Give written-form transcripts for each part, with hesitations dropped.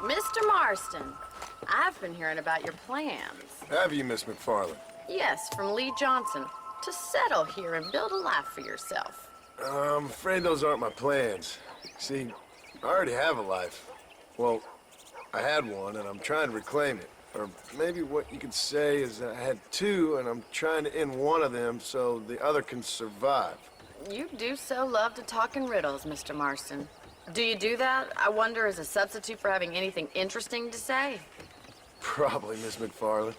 Mr. Marston, I've been hearing about your plans. Have you, Miss McFarland? Yes, from Lee Johnson, to settle here and build a life for yourself. I'm afraid those aren't my plans. See, I already have a life. Well, I had one, and I'm trying to reclaim it. Or maybe what you could say is I had two, and I'm trying to end one of them so the other can survive. You do so love to talk in riddles, Mr. Marston. Do you do that, I wonder, as a substitute for having anything interesting to say? Probably, Miss McFarland.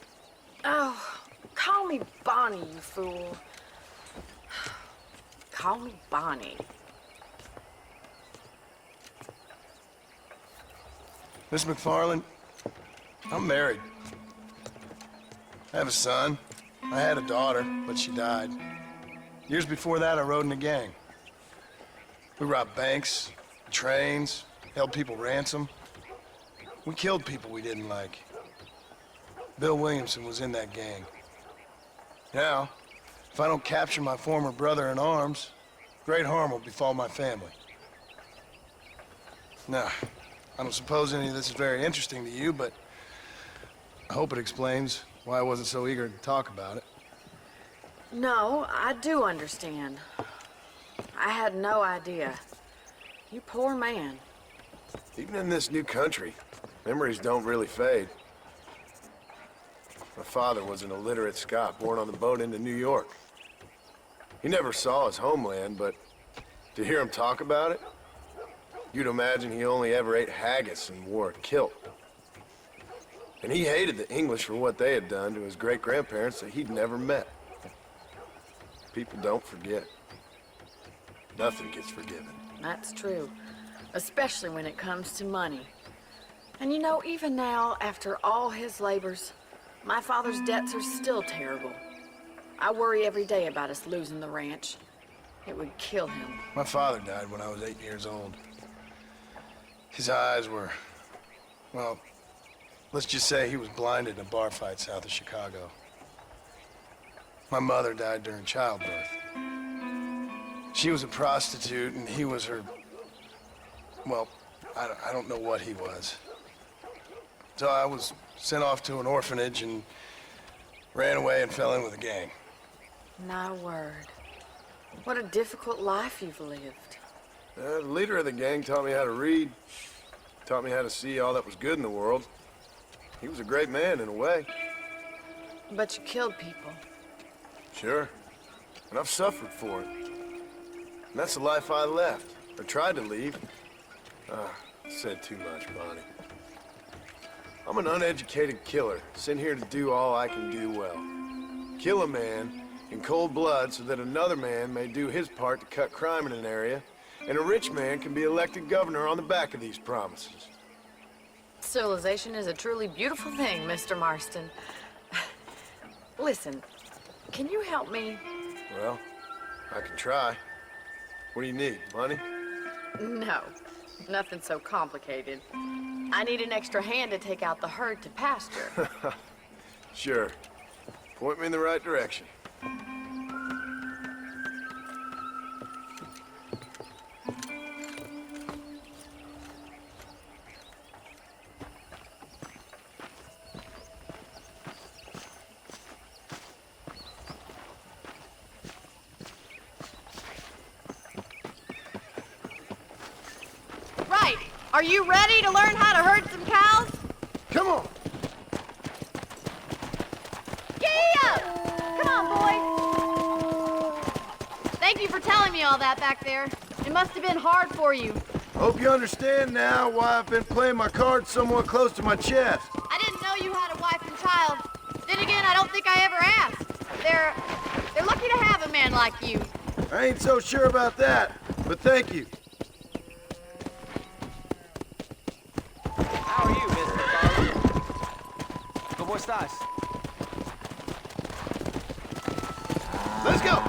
Oh, call me Bonnie, you fool. Call me Bonnie. Miss McFarland, I'm married. I have a son. I had a daughter, but she died. Years before that, I rode in a gang. We robbed banks, trains, held people ransom. We killed people we didn't like. Bill Williamson was in that gang. Now, if I don't capture my former brother in arms, great harm will befall my family. Now, I don't suppose any of this is very interesting to you, but I hope it explains why I wasn't so eager to talk about it. No, I do understand. I had no idea. You poor man. Even in this new country, memories don't really fade. My father was an illiterate Scot born on the boat into New York. He never saw his homeland, but to hear him talk about it, you'd imagine he only ever ate haggis and wore a kilt. And he hated the English for what they had done to his great-grandparents that he'd never met. People don't forget. Nothing gets forgiven. That's true, especially when it comes to money. And you know, even now, after all his labors, my father's debts are still terrible. I worry every day about us losing the ranch. It would kill him. My father died when I was 8 years old. His eyes were, well, let's just say he was blinded in a bar fight south of Chicago. My mother died during childbirth. She was a prostitute, and he was her, well, I don't know what he was. So I was sent off to an orphanage and ran away and fell in with a gang. My word. What a difficult life you've lived. The leader of the gang taught me how to read, taught me how to see all that was good in the world. He was a great man in a way. But you killed people. Sure. And I've suffered for it. And that's the life I left, or tried to leave. Said too much, Bonnie. I'm an uneducated killer, sent here to do all I can do well. Kill a man in cold blood so that another man may do his part to cut crime in an area, and a rich man can be elected governor on the back of these promises. Civilization is a truly beautiful thing, Mr. Marston. Listen, can you help me? Well, I can try. What do you need, money? No, nothing so complicated. I need an extra hand to take out the herd to pasture. Sure. Point me in the right direction. Right. Are you ready to learn how to herd some cows? Come on! Come on, boy. Thank you for telling me all that back there. It must have been hard for you. Hope you understand now why I've been playing my cards somewhat close to my chest. I didn't know you had a wife and child. Then again, I don't think I ever asked. They're lucky to have a man like you. I ain't so sure about that, but thank you. How are you, Mr. Garland? ¿Cómo estás? Let's go!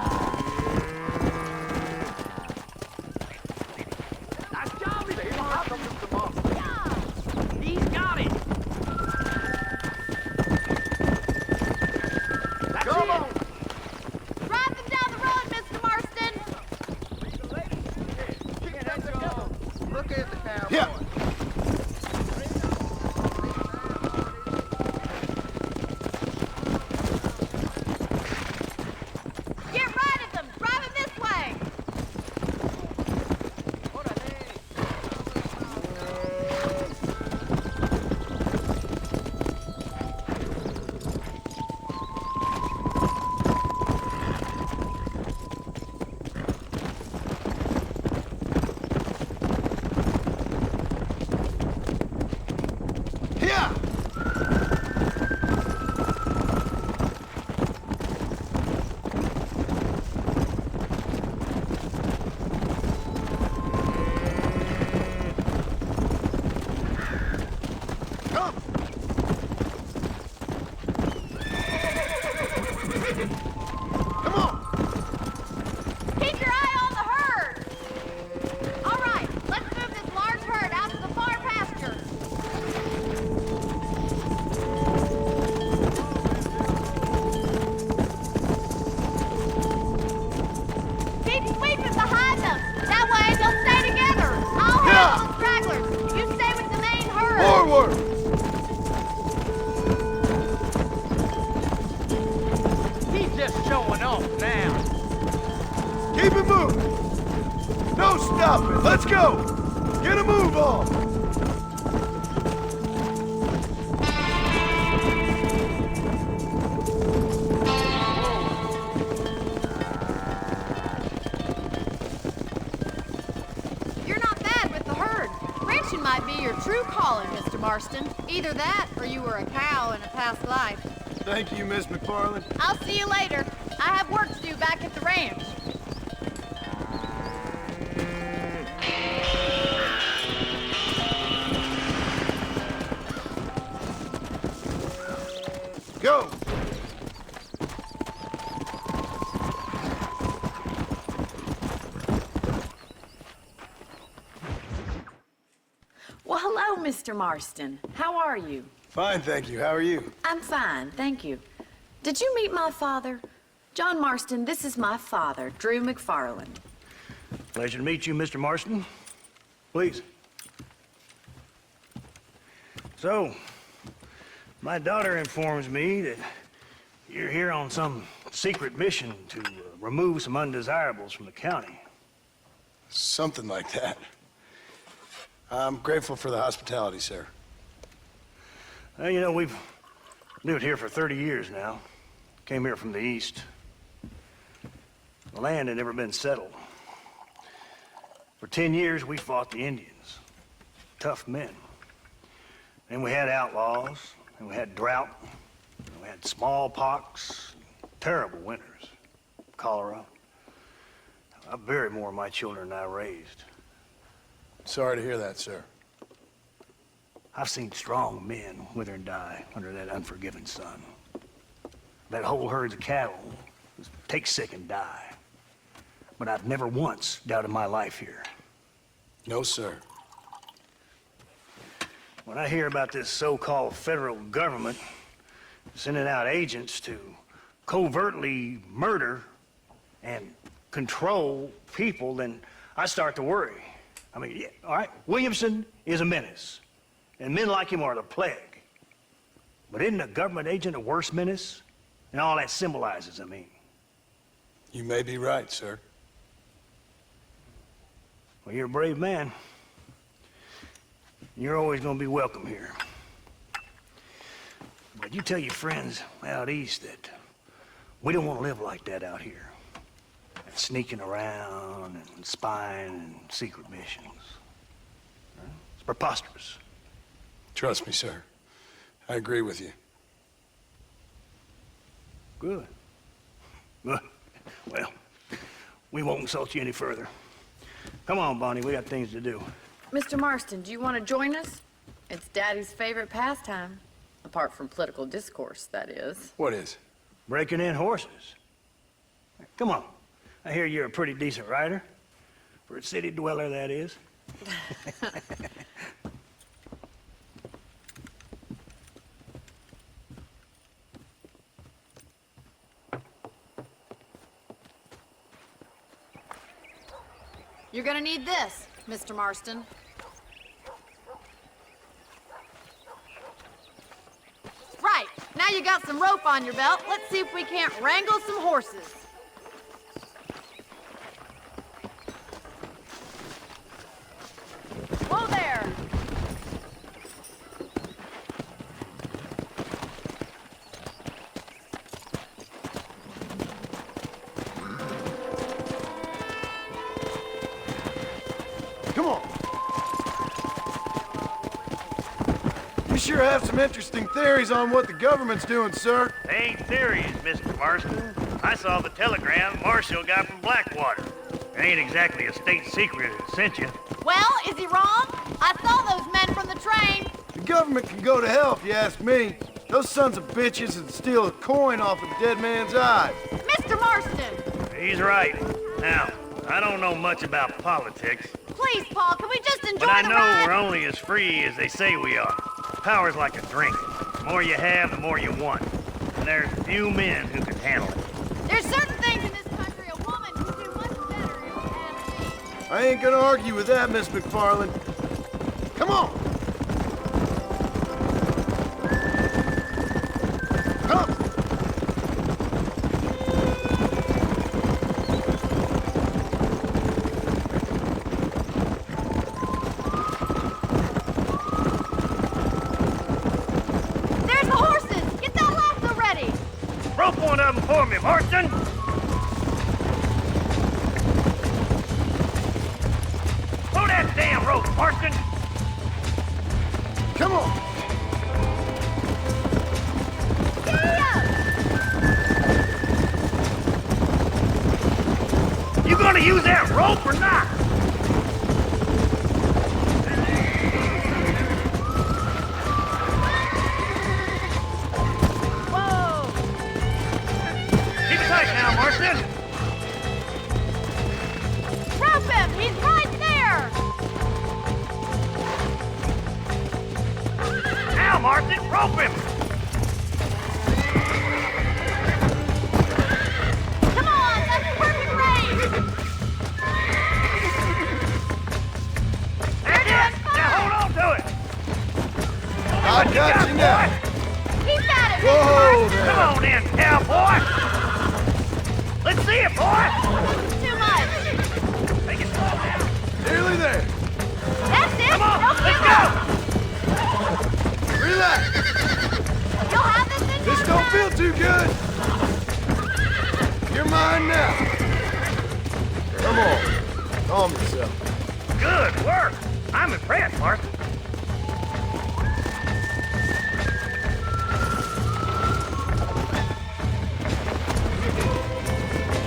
Nice job, He's got it! That's Come it! on! Drive them down the road, Mr. Marston. Look at the cowboy. Yeah. Keep sweeping behind them. That way they'll stay together. I'll handle the stragglers. You stay with the main herd. Forward! He's just showing off now. Keep it moving! No stopping! Let's go! Get a move on! You're not bad with the herd. Ranching might be your true calling, Mr. Marston. Either that, or you were a cow in a past life. Thank you, Miss McFarland. I'll see you later. I have work to do back at the ranch. Go! Well, hello, Mr. Marston. How are you? Fine, thank you. How are you? I'm fine, thank you. Did you meet my father? John Marston, this is my father, Drew McFarland. Pleasure to meet you, Mr. Marston. Please. So, my daughter informs me that you're here on some secret mission to remove some undesirables from the county. Something like that. I'm grateful for the hospitality, sir. Well, you know, we've lived here for 30 years now. Came here from the east. The land had never been settled. For 10 years, we fought the Indians. Tough men. And we had outlaws, and we had drought, and we had smallpox, terrible winters, cholera. I buried more of my children than I raised. Sorry to hear that, sir. I've seen strong men wither and die under that unforgiving sun. That whole herds of cattle just take sick and die. But I've never once doubted my life here. No, sir. When I hear about this so-called federal government sending out agents to covertly murder and control people, then I start to worry. I mean, yeah, all right, Williamson is a menace, and men like him are the plague. But isn't a government agent a worse menace? And all that symbolizes, I mean. You may be right, sir. Well, you're a brave man. You're always gonna be welcome here. But you tell your friends out east that we don't want to live like that out here. Sneaking around and spying and secret missions. It's preposterous. Trust me, sir. I agree with you. Good. Good. Well, we won't insult you any further. Come on, Bonnie, we got things to do. Mr. Marston, do you want to join us? It's Daddy's favorite pastime. Apart from political discourse, that is. What is? Breaking in horses. Come on. I hear you're a pretty decent rider. For a city dweller, that is. You're gonna need this, Mr. Marston. Right, now you got some rope on your belt. Let's see if we can't wrangle some horses. Whoa there! Come on. You sure have some interesting theories on what the government's doing, sir. They ain't theories, Mr. Marston. I saw the telegram Marshall got from Blackwater. It ain't exactly a state secret that sent you. Well, is he wrong? I saw those men from the train. The government can go to hell if you ask me. Those sons of bitches would steal a coin off a dead man's eyes. Mr. Marston! He's right. Now, I don't know much about politics, Please, Paul, can we just enjoy but I the know ride? we're only as free as they say we are. Power's like a drink. The more you have, the more you want. And there's few men who can handle it. There's certain things in this country a woman can do much better. I ain't gonna argue with that, Miss McFarland. Come on! Come! There's the horses! Get that lasso ready! Rope one of them for me, Marston! Throw that damn rope, Marston! Come on! You gonna use that rope or not? Whoa! Keep tight now, Marston! Rope him! He's right there! Now, Marston, rope him! Come on! That's perfect range! That's it! Now hold on to it! I got you now! Keep at it, Whoa Mr. Marston! there! Come on in, cowboy! Let's see it, boy! Too much! Take it slow now! Nearly there! That's it! Come on, Don't let's give go! up! Relax! You'll have this in This no don't time. feel too good! You're mine now! Come on, calm yourself. Good work! I'm impressed, Marston.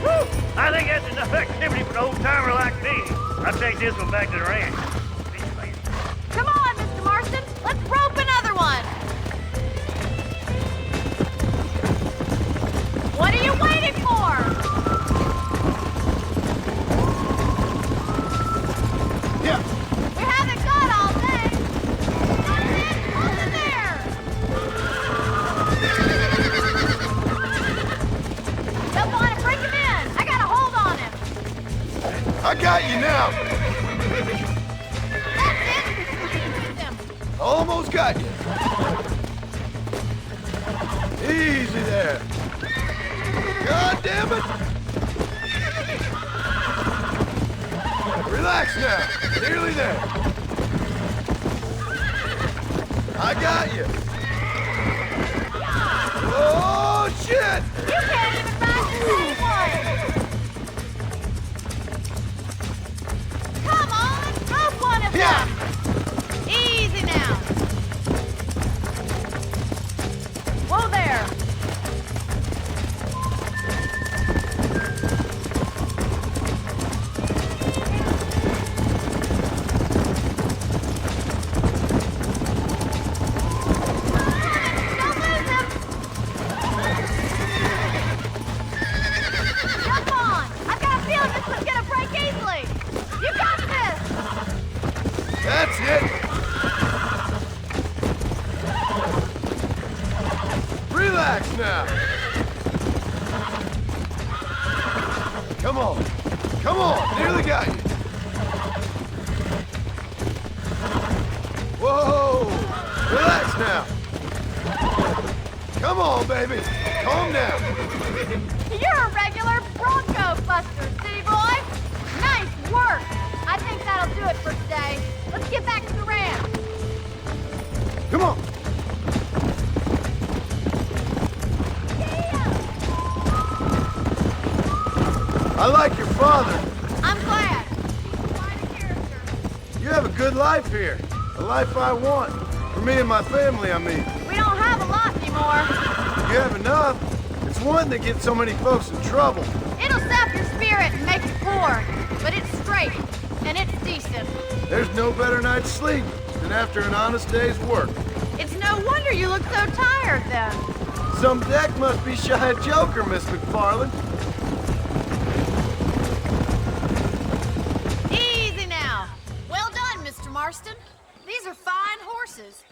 Woo! I think that's enough activity for an old-timer like me. I'll take this one back to the ranch. See you later. Come on, Mr. Marston! Let's rope another one! What are you waiting for? Yeah, We haven't got all day! That's it! Hold it there! Jump on it, bring him in! I got a hold on him! I got you now! That's it! With him. Almost got you. Easy there. God damn it! Relax now. Nearly there. I got you. Oh, shit! You can't even ride the same one! Come on! Rope one of Yeah. them! Easy now! Whoa there! Don't lose him! Jump on! I've got a feeling this one's gonna break easily! You got this! That's it. Relax now. Come on. Come on. Nearly got you. Whoa. Relax now. Come on, baby. Calm down. You're a regular Bronco buster, city boy! Nice work! I think that'll do it for today. Let's get back to the ranch. Come on. I like your father. I'm glad. He's quite a character. You have a good life here. A life I want. For me and my family, I mean. We don't have a lot anymore. You have enough. It's one that gets so many folks in trouble. It'll sap your spirit and make you poor, but it's straight and it's decent. There's no better night's sleep than after an honest day's work. It's no wonder you look so tired then. Some deck must be shy of Joker, Miss McFarland. Easy now. Well done, Mr. Marston. These are fine horses.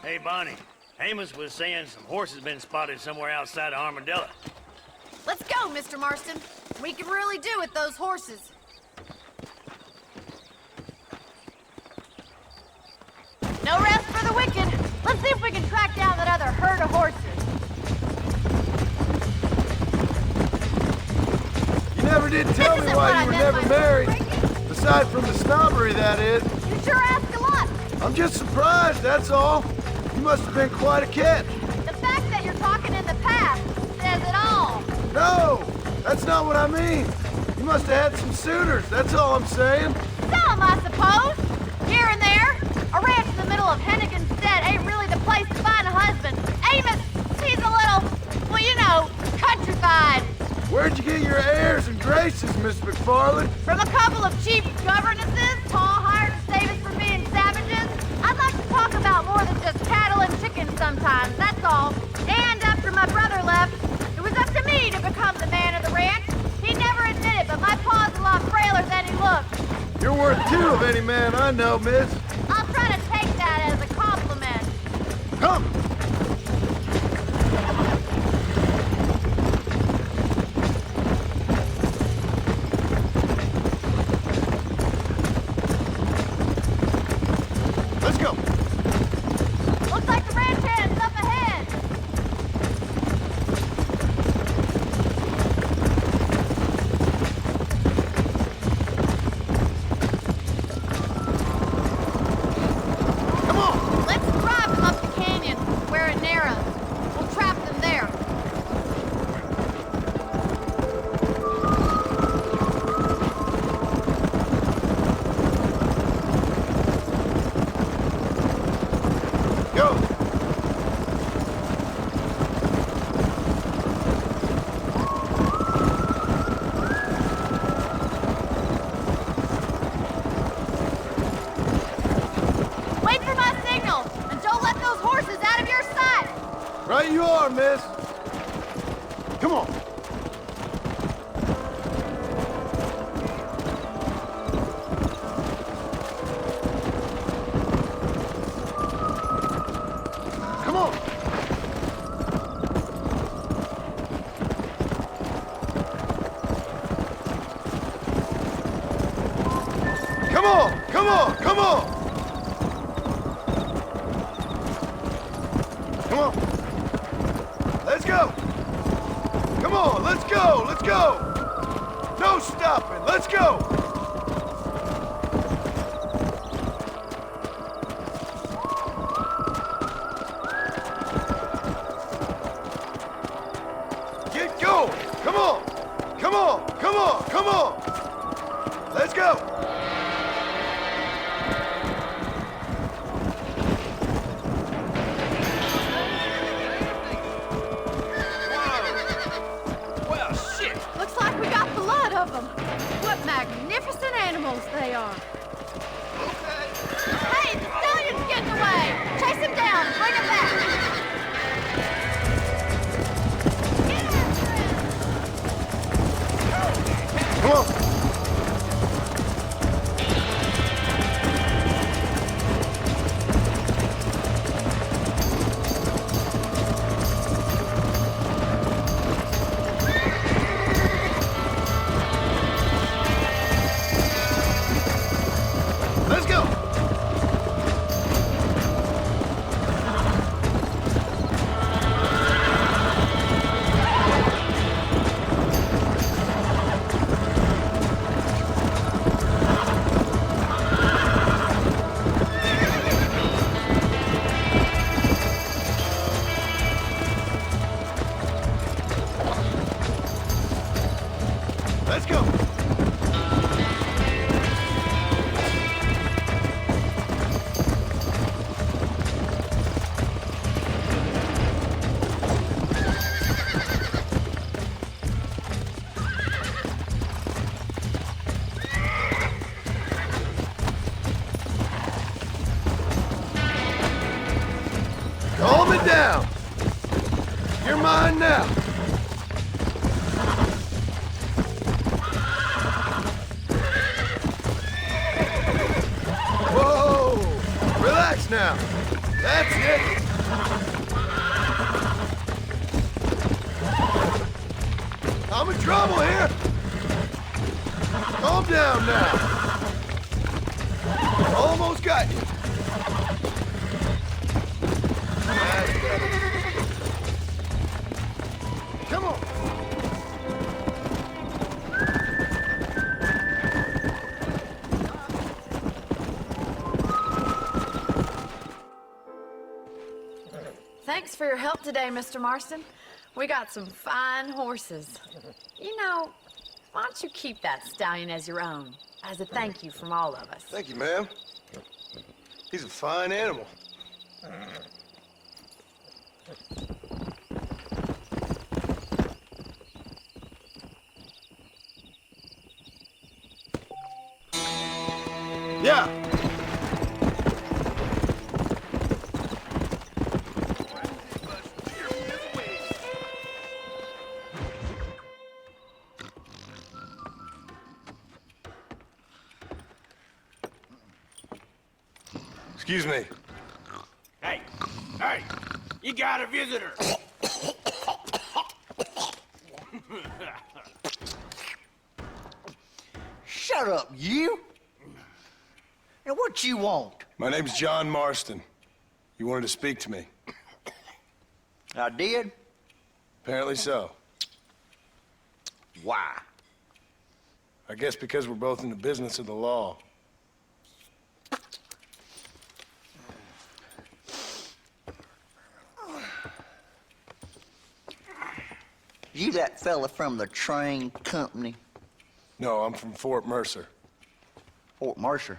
Hey, Bonnie. Amos was saying some horses been spotted somewhere outside of Armadillo. Let's go, Mr. Marston. We can really do with those horses. wicked. Let's see if we can track down that other herd of horses. You never did tell me why you were never married. Aside from the snobbery, that is. You sure ask a lot. I'm just surprised, that's all. You must have been quite a catch. The fact that you're talking in the past says it all. No, that's not what I mean. You must have had some suitors, that's all I'm saying. Some, I suppose. Here and there. A ranch in the middle of Hennigan's Stead ain't really the place to find a husband. Amos, he's a little, well, you know, countrified. Where'd you get your airs and graces, Miss McFarland? From a couple of cheap governesses, Paul hired to save us from being savages. I'd like to talk about more than just cattle and chickens sometimes, that's all. And after my brother left, it was up to me to become the man of the ranch. He never admitted, but my paw's a lot frailer than he looks. You're worth two of any man I know, miss. I'll try to take that as a compliment. Come! Let's go! Looks like the ranch hand's up ahead. Come on! Let's drive them up the canyon where it narrows. We'll trap them there. Go! Wait for my signal, and don't let those horses out of your sight. Right you are, miss. Come on. Come on. Come on, come on, come on. Come on. Let's go. Come on, let's go, let's go. No stopping, let's go. Get going. Come on. Come on, come on, come on. Let's go. Well, shit. Looks like we got the lot of them. What magnificent animals they are. Hey, the stallion's getting away. Chase him down and bring him back. Get after him. Come on. Let's go. Let's go. Calm it down. You're mine now. Whoa! Relax now. That's it. I'm in trouble here. Calm down now. Almost got you. Come on. Thanks for your help today, Mr. Marston. We got some fine horses. You know, why don't you keep that stallion as your own, as a thank you from all of us? Thank you, ma'am. He's a fine animal. Yeah. Excuse me. Hey, hey, you got a visitor. Shut up, you! And what you want? My name's John Marston. You wanted to speak to me. I did? Apparently so. Why? I guess because we're both in the business of the law. You that fella from the train company? No, I'm from Fort Mercer. Fort Mercer?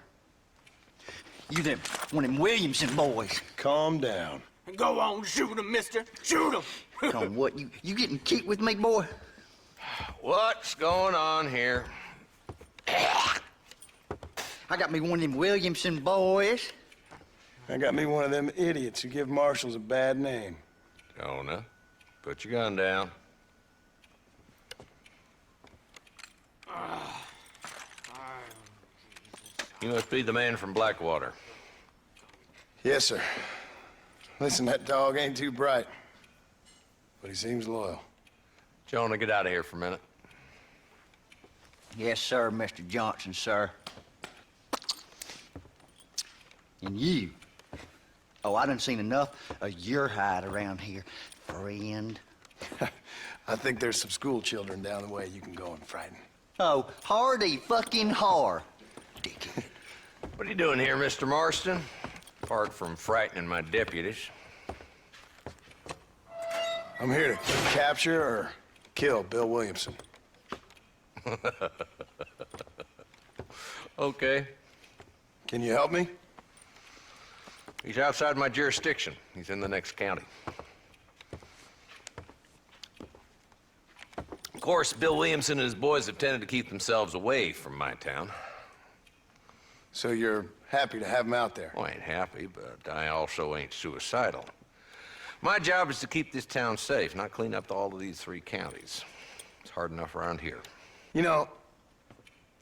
You them, one of them Williamson boys. Calm down. Go on, shoot him, mister. Shoot him. On what, you getting kicked with me, boy? What's going on here? I got me one of them Williamson boys. I got me one of them idiots who give marshals a bad name. Jonah, put your gun down. You must be the man from Blackwater. Yes, sir. Listen, that dog ain't too bright, but he seems loyal. Jonah, get out of here for a minute. Yes, sir, Mr. Johnson, sir. And you. Oh, I done seen enough of your hide around here, friend. I think there's some school children down the way you can go and frighten. Oh, hardy fucking har. Dickhead. What are you doing here, Mr. Marston? Apart from frightening my deputies. I'm here to capture or kill Bill Williamson. Okay. Can you help me? He's outside my jurisdiction. He's in the next county. Of course, Bill Williamson and his boys have tended to keep themselves away from my town. So you're happy to have him out there? Well, I ain't happy, but I also ain't suicidal. My job is to keep this town safe, not clean up all of these 3 counties. It's hard enough around here. You know,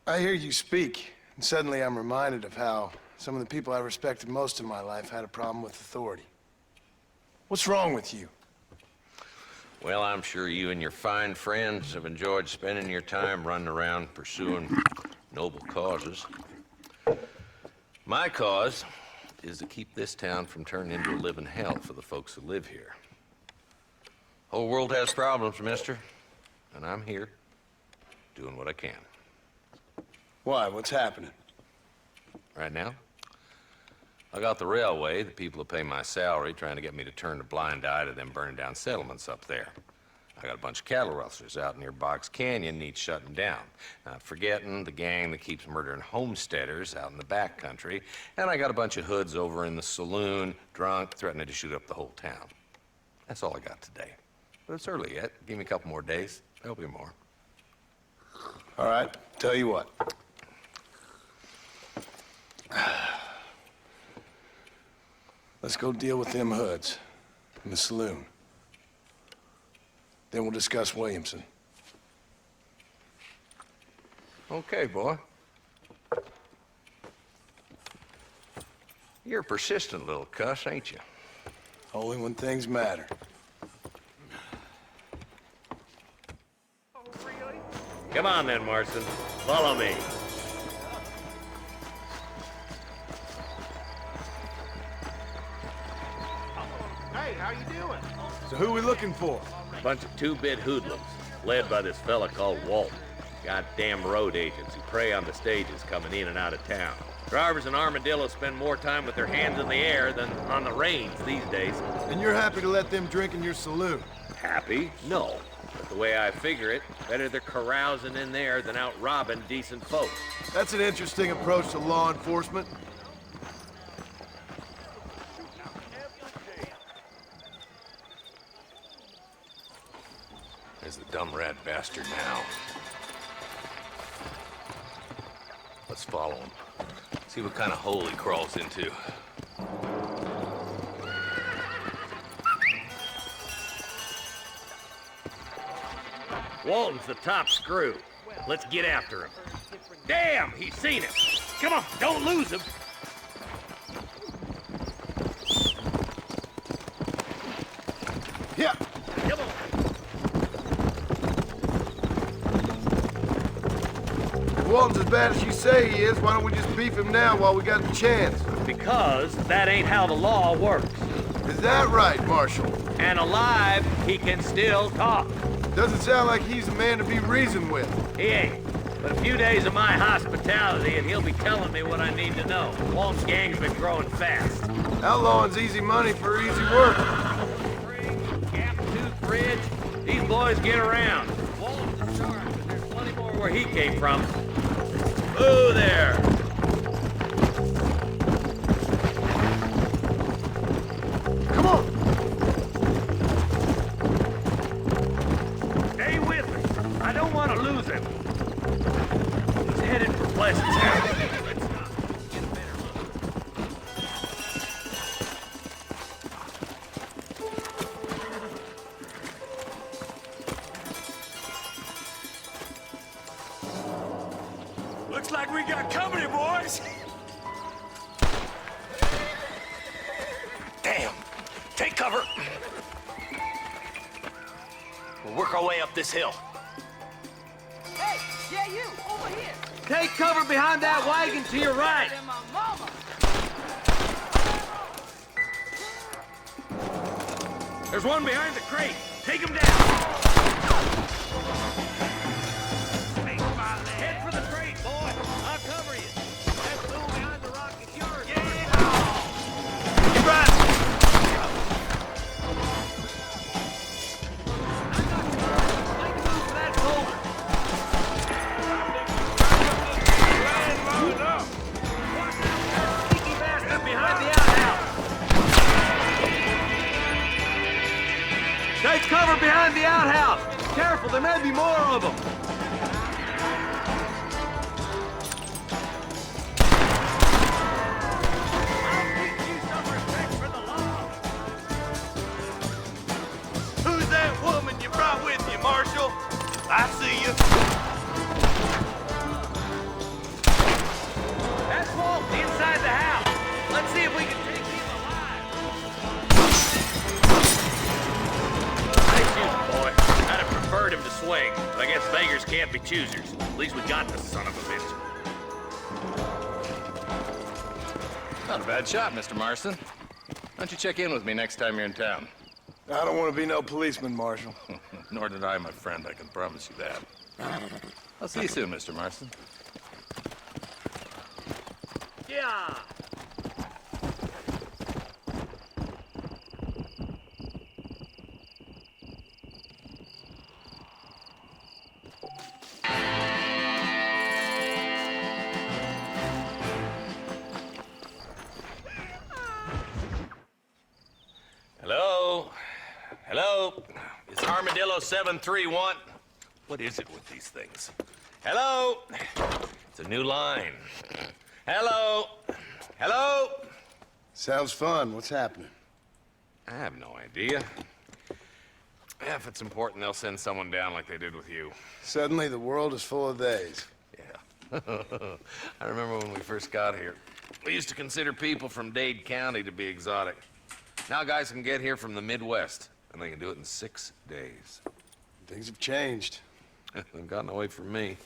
I hear you speak, and suddenly I'm reminded of how some of the people I respected most in my life had a problem with authority. What's wrong with you? Well, I'm sure you and your fine friends have enjoyed spending your time running around pursuing noble causes. My cause is to keep this town from turning into a living hell for the folks who live here. Whole world has problems, mister, and I'm here doing what I can. Why? What's happening? Right now, I got the railway, the people who pay my salary, trying to get me to turn a blind eye to them burning down settlements up there. I got a bunch of cattle rustlers out near Box Canyon, needs shutting down. Not forgetting the gang that keeps murdering homesteaders out in the back country. And I got a bunch of hoods over in the saloon, drunk, threatening to shoot up the whole town. That's all I got today. But it's early yet. Give me a couple more days. There'll be more. All right, tell you what. Let's go deal with them hoods in the saloon. Then we'll discuss Williamson. Okay, boy. You're a persistent little cuss, ain't you? Only when things matter. Come on then, Marston. Follow me. Hey, How you doing? So who we looking for? Bunch of two-bit hoodlums, led by this fella called Walt. Goddamn road agents who prey on the stages coming in and out of town. Drivers in Armadillo spend more time with their hands in the air than on the reins these days. And you're happy to let them drink in your saloon? Happy? No. But the way I figure it, better they're carousing in there than out robbing decent folks. That's an interesting approach to law enforcement. There's the dumb rat bastard now. Let's follow him. See what kind of hole he crawls into. Walton's the top screw. Let's get after him. Damn, he's seen him. Come on, don't lose him. Yeah. Come on. If Walton's as bad as you say he is, why don't we just beef him now while we got the chance? Because that ain't how the law works. Is that right, Marshal? And alive, he can still talk. Doesn't sound like he's a man to be reasoned with. He ain't. But a few days of my hospitality and he'll be telling me what I need to know. Walton's gang's been growing fast. Outlawing's easy money for easy work. Gap Tooth Bridge, these boys get around. Walton's in charge, but there's plenty more where he came from. Ooh there! Come on! Stay with me. I don't want to lose him. He's headed for Pleasant's house. Looks like we got company, boys. Damn! Take cover! We'll work our way up this hill. Hey, yeah, you, over here. Take cover behind that wagon to your right. And my mama. There's one behind the crate. Take him down. Head for the crate, boy. I'll cover you. That tool behind the rock is yours. Yeah. Get right. Make a move for that boulder. Watch out, that sneaky bastard behind the outhouse. Take cover behind the outhouse. Careful, there may be more of them. Who's that woman you brought with you, Marshal? I see you. That's Walt inside the house. Let's see if we can take him alive. Nice shooting, boy. I'd have preferred him to swing, but I guess beggars can't be choosers. At least we got the son of a bitch. Not a bad shot, Mr. Marston. Why don't you check in with me next time you're in town? I don't want to be no policeman, Marshal. Nor did I, my friend. I can promise you that. I'll see you soon, Mr. Marston. Yeah. Hello? Hello? It's Armadillo 731. What is it with these things? Hello? It's a new line. Hello? Hello? Sounds fun. What's happening? I have no idea. Yeah, if it's important, they'll send someone down like they did with you. Suddenly, the world is full of theys. Yeah. I remember when we first got here. We used to consider people from Dade County to be exotic. Now guys can get here from the Midwest, and they can do it in 6 days. Things have changed. They've gotten away from me.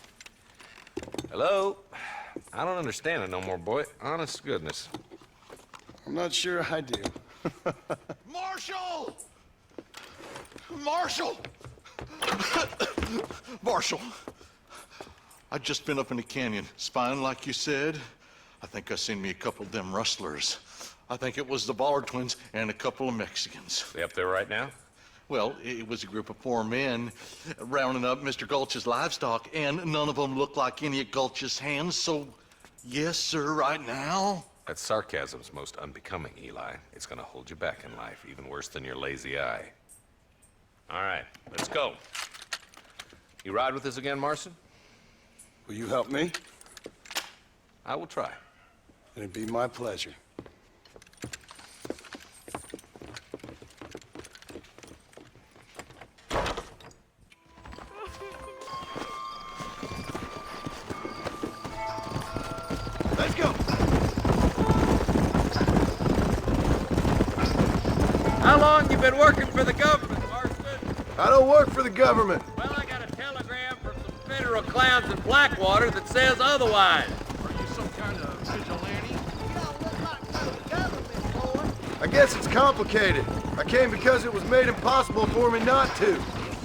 Hello? I don't understand it no more, boy. Honest to goodness. I'm not sure I do. Marshal! Marshal! Marshal! Marshal, I'd just been up in the canyon, spying like you said. I think I seen me a couple of them rustlers. I think it was the Ballard twins and a couple of Mexicans. They up there right now? Well, it was a group of 4 men rounding up Mr. Gulch's livestock, and none of them looked like any of Gulch's hands, so yes, sir, right now. That sarcasm's most unbecoming, Eli. It's gonna hold you back in life, even worse than your lazy eye. All right, let's go. You ride with us again, Marston? Will you help me? I will try. It'd be my pleasure. Let's go! How long you been working for the government, Marston? I don't work for the government. Well, I got a telegram from some federal clowns in Blackwater that says otherwise. Are you some kind of vigilante? You don't look like no government, boy. I guess it's complicated. I came because it was made impossible for me not to. You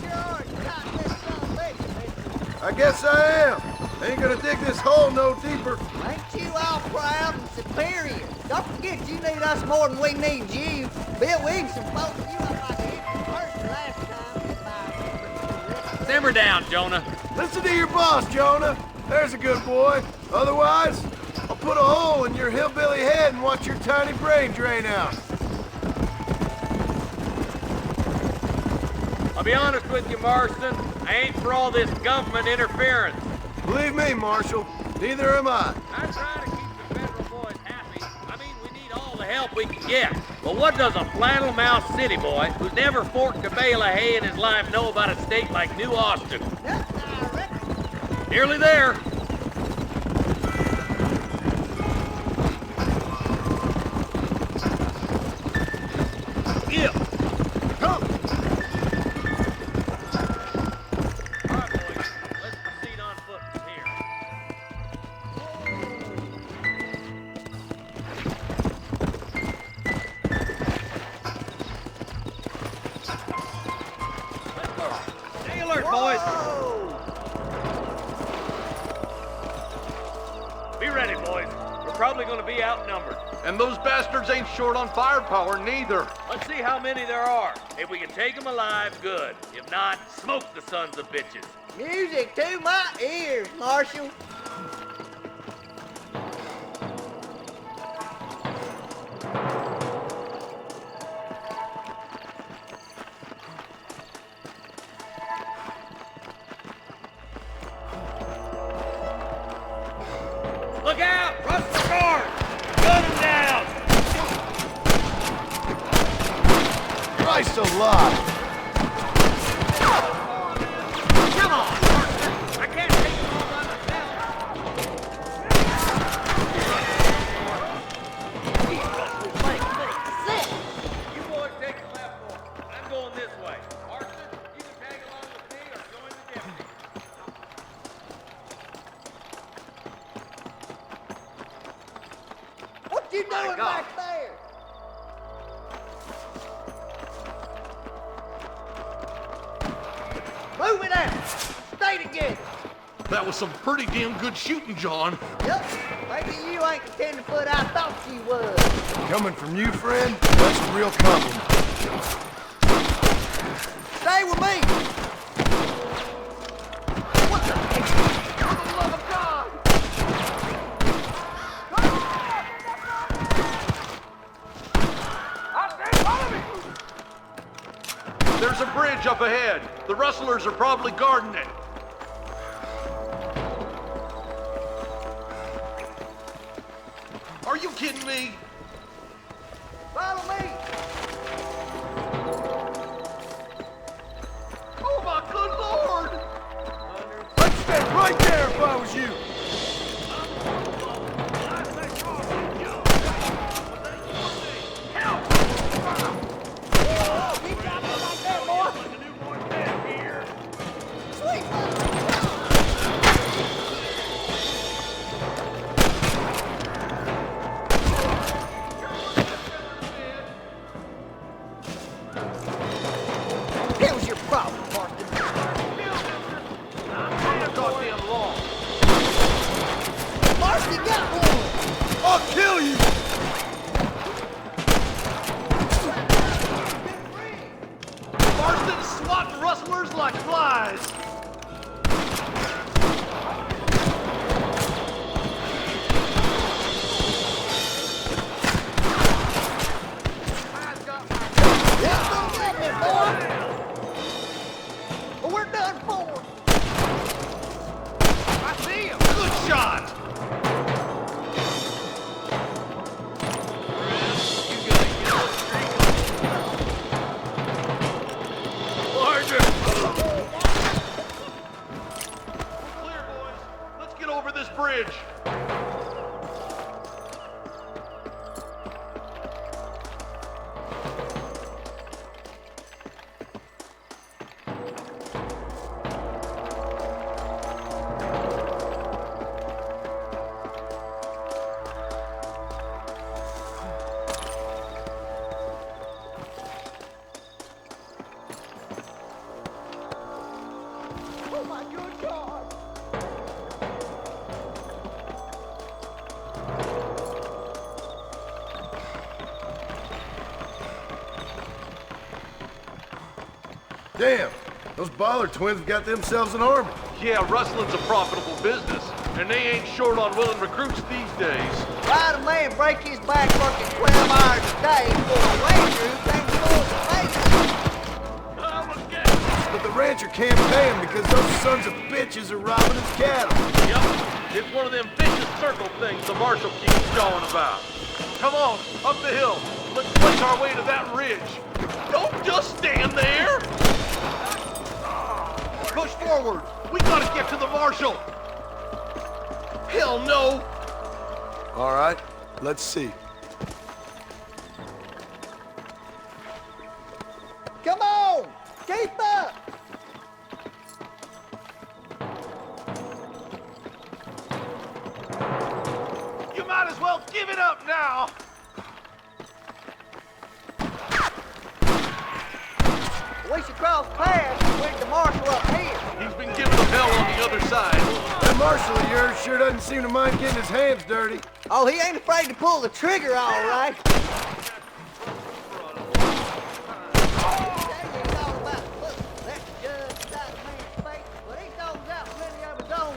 sure are a goddamn son of a bitch, mister. I guess I am. Ain't gonna dig this hole no deeper. Ain't you all proud and superior? Don't forget you need us more than we need you. Bill Williamson spoke to you up like a hit person last time. If I remember. Simmer down, Jonah. Listen to your boss, Jonah. There's a good boy. Otherwise, I'll put a hole in your hillbilly head and watch your tiny brain drain out. I'll be honest with you, Marston. I ain't for all this government interference. Believe me, Marshal, neither am I. I try to keep the federal boys happy. I mean, we need all the help we can get. But what does a flannel-mouthed city boy who's never forked a bale of hay in his life know about a state like New Austin? Nothing, I reckon. Nearly there. Yeah. Come. All right, boys. Let's proceed on foot from here. Let's go. Stay alert, boys. Be ready, boys. We're probably going to be outnumbered. And those bastards ain't short on firepower, neither. Let's see how many there are. If we can take them alive, good. If not, smoke the sons of bitches. Music to my ears, Marshal. Look out! Rush the guard! Gun them down! Christ alive! Come on, Marston! I can't take them all by myself. You boys take the left fork. I'm going this way. Marston, you can tag along with me or join the deputy. What you doing back there? Move it out. Stay together. That was some pretty damn good shooting, John. Yep. Maybe you ain't the tenderfoot I thought you was. Coming from you, friend, that's a real compliment. Stay with me. What the heck? For the love of God! There's a bridge up ahead. The rustlers are probably guarding it. Are you kidding me? Follow me. Oh my good lord! I'd stand right there if I was you. Keep dropping like that, boy. Sweet. bridge. Oh my good God! Damn, those Baller twins have got themselves an army. Yeah, rustling's a profitable business, and they ain't short on willing recruits these days. Why'd a man break his back working 12 hours a day for a wager who can't afford to pay him? But the rancher can't pay him because those sons of bitches are robbing his cattle. Yep, it's one of them vicious circle things the marshal keeps jawing about. Come on, up the hill. Let's place our way to that ridge. Don't just stand there. Push forward. We gotta get to the marshal. Hell no. All right, let's see. Come on! Keep up! You might as well give it up now. We should cross paths with the marshal up here. He's been giving them hell on the other side. That marshal of yours sure doesn't seem to mind getting his hands dirty. Oh, he ain't afraid to pull the trigger, all right.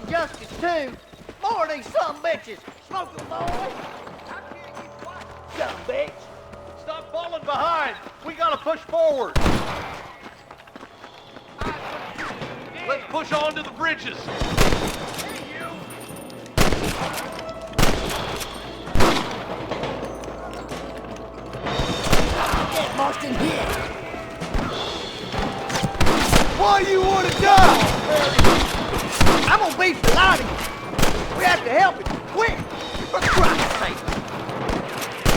Justice too. More of these some bitches. Smoke them, boy. I can't get quiet. Some bitch. Stop falling behind. We gotta push forward. Let's push on to the bridges. Get Marston here. Why you want to die? I'm gonna beat the lot of you. We have to help him. Quick! For Christ's sake.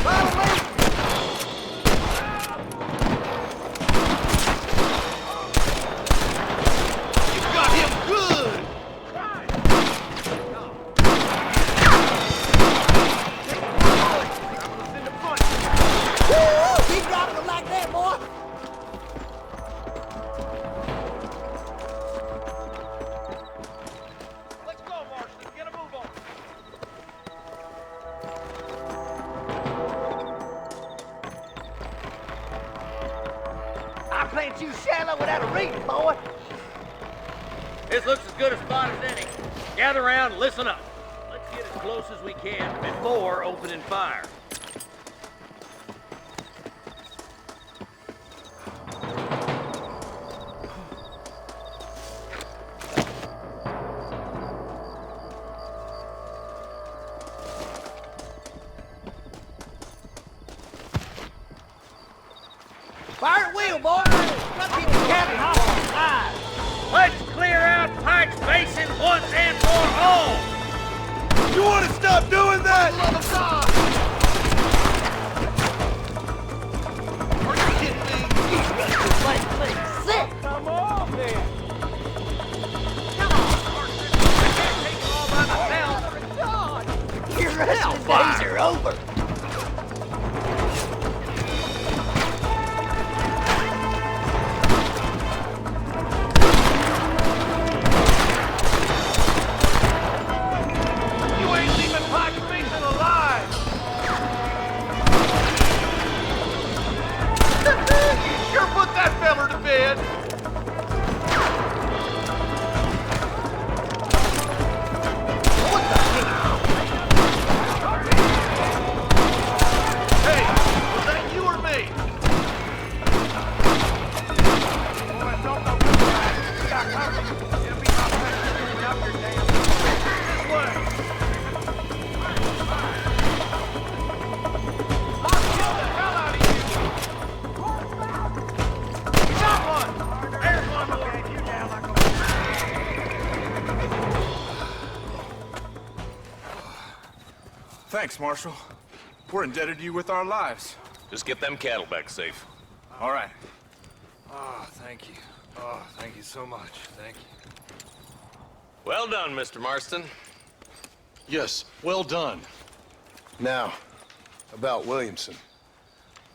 Follow me. You got him good. Woo! Keep dropping them like that, boy. Let's go, Marston. Get a move on. I plant you shallow without a reason, boy. This looks as good a spot as any. Gather around and listen up. Let's get as close as we can before opening fire. Fire at will, boy. Let's get the cabin hot alive. Let's clear out Pike's Basin once and for all! You want to stop doing that? Are you kidding me? Sick. Come on, then. Your hell days are over. You ain't leaving Pike's Basin alive. You sure put that feller to bed. What the heck? Thanks, Marshal. We're indebted to you with our lives. Just get them cattle back safe. All right. Oh, thank you. Oh, thank you so much. Thank you. Well done, Mr. Marston. Yes, well done. Now, about Williamson.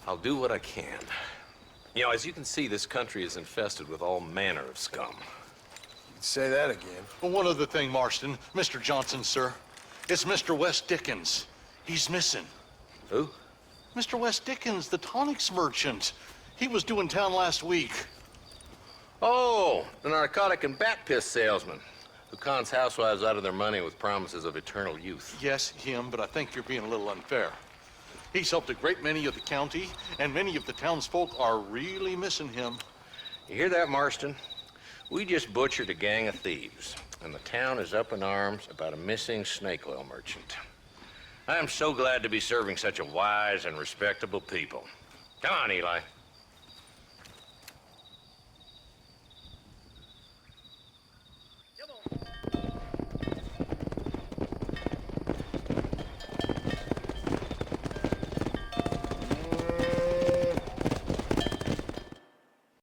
I'll do what I can. You know, as you can see, this country is infested with all manner of scum. You'd say that again. Well, one other thing, Marston. Mr. Johnson, sir. It's Mr. West Dickens. He's missing. Who? Mr. West Dickens, the tonics merchant. He was due in town last week. Oh, the narcotic and bat piss salesman who cons housewives out of their money with promises of eternal youth. Yes, him, but I think you're being a little unfair. He's helped a great many of the county, and many of the townsfolk are really missing him. You hear that, Marston? We just butchered a gang of thieves, and the town is up in arms about a missing snake oil merchant. I am so glad to be serving such a wise and respectable people. Come on, Eli.